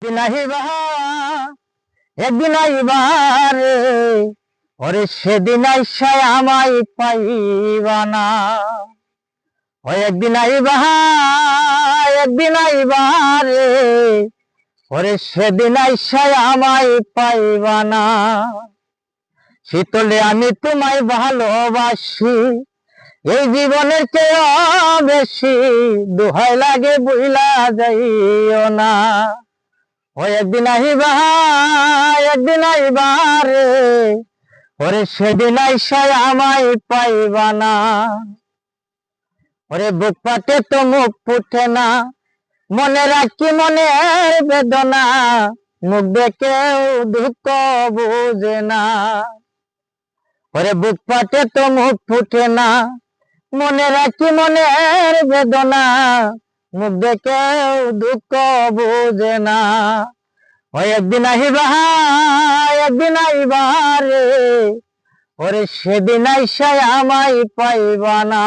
দিন আহিবা একদিন আইবার ওরে সেদিন আইসায় আমায় পাইবা না। ওই একদিন আইবার ওরে সেদিন আইসায় আমায় পাইবা না। শীতলে আমি তোমায় ভালোবাসি, এই জীবনের চেয়ে বেশি, দোহাই লাগে বুইলা যাইও না। ওই একদিন আইবার ওরে সেদিন আইসায় আমায় পাইবা না। ওরে বুক পাতে তো মুখ ফুটে না, মনে রাখি মনের বেদনা, মুখ দেখেও দুঃখ বুঝে না। ওরে বুক পাতে তো মুখ ফুটে না, মনে রাখি মনের বেদনা, মুখ দেখেও দুঃখ বুঝে না। ওই একদিন আইবার ওরে সেদিন আইসায় আমায় পাইবা না।